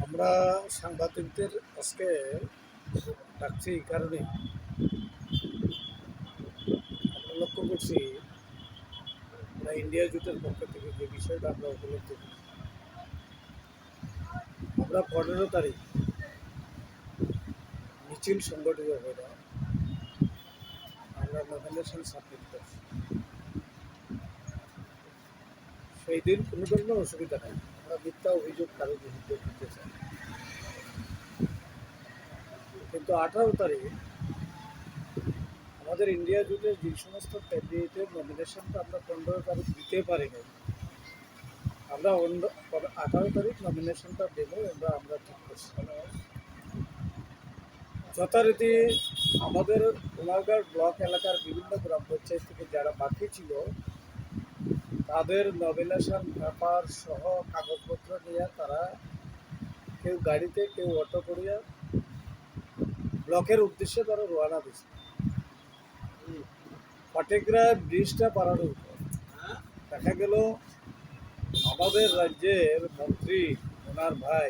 আমরা সাংবাদিকদের আজকে ডাকছি এই কারণে আমরা লক্ষ্য করছি আমরা ইন্ডিয়া জোটের পক্ষ থেকে যে বিষয়টা আমরা উপলব্ধি করি। আমরা 15 তারিখ মিছিল সংগঠিত করে আমরা নমিনেশন সাবমিট করছি। সেই দিন কোনো ধরনের অসুবিধা নেই, আমরা মিথ্যা অভিযোগ কারো বিরুদ্ধে দিতে চাই। কিন্তু 18 তারিখ আমাদের ইন্ডিয়া জোটের যে সমস্ত ক্যান্ডিডেটের নমিনেশনটা আমরা 15 তারিখ দিতে পারি না, আমরা 18 তারিখ নমিনেশনটা দেবো আমরা ঠিক করছি। যথারীতি আমাদের কুমারঘাট ব্লক এলাকার বিভিন্ন গ্রাম পঞ্চায়েত থেকে যারা বাকি ছিল তাদের নমিনেশন পেপার সহ কাগজপত্র নিয়ে তারা কেউ গাড়িতে কেউ অটো করিয়া ব্লকের উদ্দেশ্যে তারা রওনা দিচ্ছে। পাটেগ্রা ব্রিজটা পারানোর পর দেখা গেল আমাদের রাজ্যের মন্ত্রী ওনার ভাই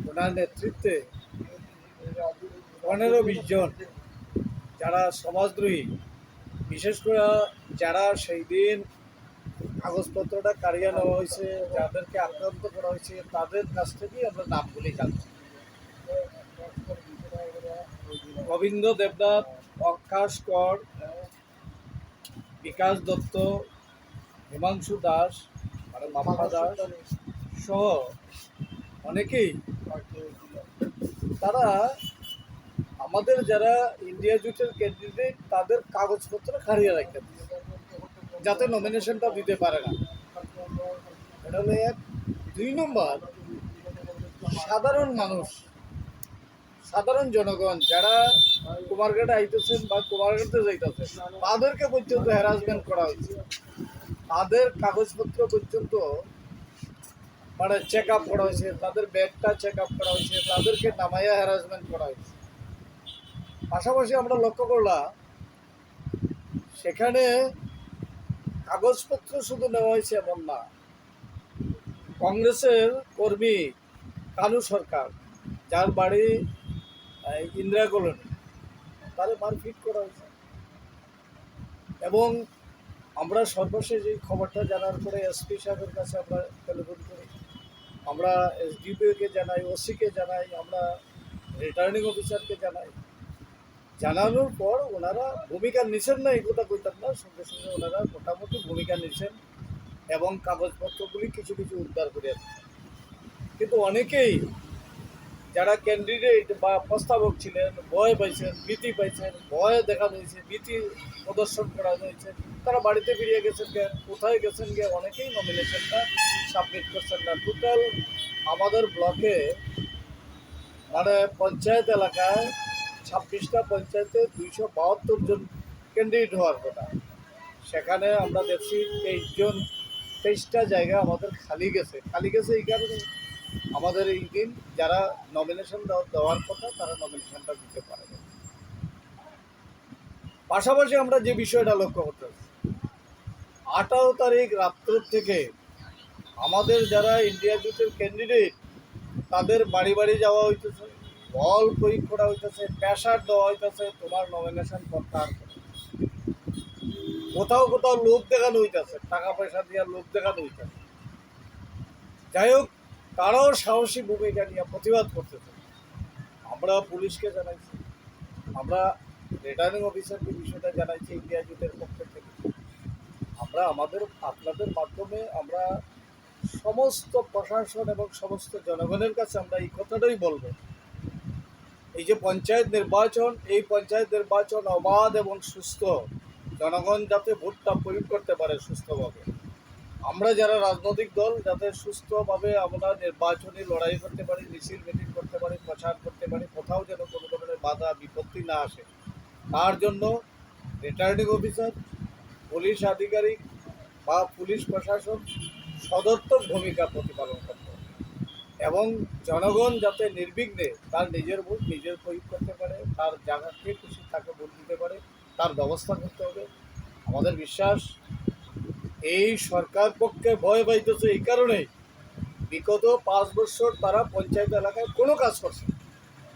ওনার নেতৃত্বে 15-20 জন যারা সমাজদ্রোহী, বিশেষ করে যারা সেই দিন কাগজপত্রটা কারিয়ে নেওয়া হয়েছে, যাদেরকে আক্রান্ত করা হয়েছে, তাদের কাছ থেকেই আমরা নামগুলি জানছি। গোবিন্দ দেবনাথ, অক্ষাস কর, বিকাশ দত্ত, হিমাংশু দাস মানে মামা দাস সহ অনেকেই তারা আমাদের যারা ইন্ডিয়া জোটের ক্যান্ডিডেট তাদের কাগজপত্র খারিয়ে রাখতে যাতে নমিনেশনটা দিতে পারে না। এটা হলো এক। 2 নম্বর, সাধারণ মানুষ, সাধারণ জনগণ যারা কুমারঘাটে আইতেছেন বা কুমারঘাটে যাইতেছেন তাদেরকে পর্যন্ত হ্যারাসমেন্ট করা হয়েছে, তাদের কাগজপত্র পর্যন্ত মানে চেক আপ করা হয়েছে, তাদের ব্যাগটা চেক আপ করা হয়েছে, তাদেরকে নামাইয়া হ্যারাসমেন্ট করা হয়েছে। পাশাপাশি আমরা লক্ষ্য করলাম সেখানে কাগজপত্র শুধু নেওয়া হয়েছে এমন না, কংগ্রেসের কর্মী কানু সরকার যার বাড়ি ইন্দিরা কলোনি তারে মারপিট করা হয়েছে। এবং আমরা সর্বশেষ এই খবরটা জানার পরে এসপি সাহেবের কাছে আমরা টেলিফোন করি, আমরা এসডিপিওকে জানাই, ওসিকে জানাই, আমরা রিটার্নিং অফিসারকে জানাই। জানানোর পর ওনারা ভূমিকা নিচ্ছেন না, এই কথা কইতাম না, সঙ্গে সঙ্গে ওনারা মোটামুটি ভূমিকা নিচ্ছেন এবং কাগজপত্রগুলি কিছু কিছু উদ্ধার করে দিচ্ছেন। কিন্তু অনেকেই যারা ক্যান্ডিডেট বা প্রস্তাবক ছিলেন ভয় পাইছেন, ভীতি পাইছেন, ভয় দেখানো হয়েছে, ভীতি প্রদর্শন করা হয়েছে, তারা বাড়িতে ফিরিয়ে গেছেন গে, কোথায় গেছেন গে, অনেকেই নমিনেশনটা সাবমিট করছেন না। টোটাল আমাদের ব্লকে মানে পঞ্চায়েত এলাকায় 26টা পঞ্চায়েতে 272 জন ক্যান্ডিডেট হওয়ার কথা, সেখানে আমরা দেখছি 23টা জায়গা আমাদের খালি গেছে এই কারণে আমাদের এই দিন যারা নমিনেশন দেওয়ার কথা তারা নমিনেশনটা দিতে পারে না। পাশাপাশি আমরা যে বিষয়টা লক্ষ্য করতে 18 তারিখ রাত্র থেকে আমাদের যারা ইন্ডিয়া জোটের ক্যান্ডিডেট তাদের বাড়ি বাড়ি যাওয়া হইতেছে, বল প্রয়োগ করা হইতেছে, প্রেশার দেওয়া হইতেছে, তোমার নমিনেশন প্রত্যাহার করো। কোথাও কোথাও লোক দেখানো হইতেছে, টাকা পয়সা দিয়ে লোক দেখানো হইতেছে। যাই হোক, তারাও সাহসী ভূমিকা নিয়ে প্রতিবাদ করতেছে। আমরা পুলিশকে জানাইছি, আমরা রিটার্নিং অফিসারকে বিষয়টা জানাইছি ইন্ডিয়া জোটের পক্ষ থেকে। আমরা আপনাদের মাধ্যমে আমরা সমস্ত প্রশাসন এবং সমস্ত জনগণের কাছে আমরা এই কথাটাই বলবো, এই যে পঞ্চায়েত নির্বাচন, এই পঞ্চায়েত নির্বাচন অবাধ এবং সুস্থ, জনগণ যাতে ভোটটা প্রয়োগ করতে পারে সুস্থভাবে, আমরা যারা রাজনৈতিক দল যাতে সুস্থভাবে আমরা নির্বাচনী লড়াই করতে পারি, মিছিল মিটিং করতে পারি, প্রচার করতে পারি, কোথাও যেন কোনো ধরনের বাধা বিপত্তি না আসে, তার জন্য রিটার্নিং অফিসার, পুলিশ আধিকারিক বা পুলিশ প্রশাসন সদর্থক ভূমিকা প্রতিপালন করতে হবে এবং জনগণ যাতে নির্বিঘ্নে তার নিজের ভোট নিজের প্রয়োগ করতে পারে, তার জায়গাকে খুশি তাকে ভোট দিতে পারে, তার ব্যবস্থা করতে হবে। আমাদের বিশ্বাস এই সরকার পক্ষে ভয় পাইতেছে এই কারণেই বিগত 5 বছর তারা পঞ্চায়েত এলাকায় কোনো কাজ করছে না।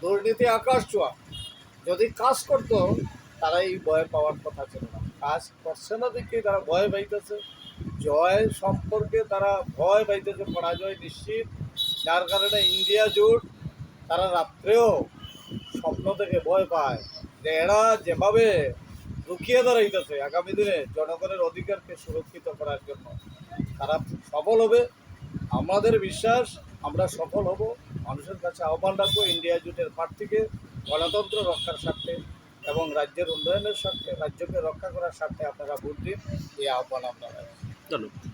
দুর্নীতি আকাশ ছোঁয়া। যদি কাজ করতো তারা এই ভয় পাওয়ার কথা ছিল না। কাজ করছে না দেখে তারা ভয় পাইতেছে, জয় সম্পর্কে তারা ভয় পাইতেছে, পরাজয় নিশ্চিত। যার কারণে ইন্ডিয়া জোট তারা রাত্রেও স্বপ্ন থেকে ভয় পায় যে এরা যেভাবে রুখিয়ে দাঁড়াইতেছে আগামী দিনে জনগণের অধিকারকে সুরক্ষিত করার জন্য তারা সফল হবে। আমাদের বিশ্বাস আমরা সফল হব। মানুষের কাছে আহ্বান রাখবো ইন্ডিয়া জোটের প্রার্থীকে গণতন্ত্র রক্ষার স্বার্থে এবং রাজ্যের উন্নয়নের স্বার্থে, রাজ্যকে রক্ষা করার স্বার্থে আপনারা ভোট দিন, এই আহ্বান আমরা রাখছি। ধন্যবাদ।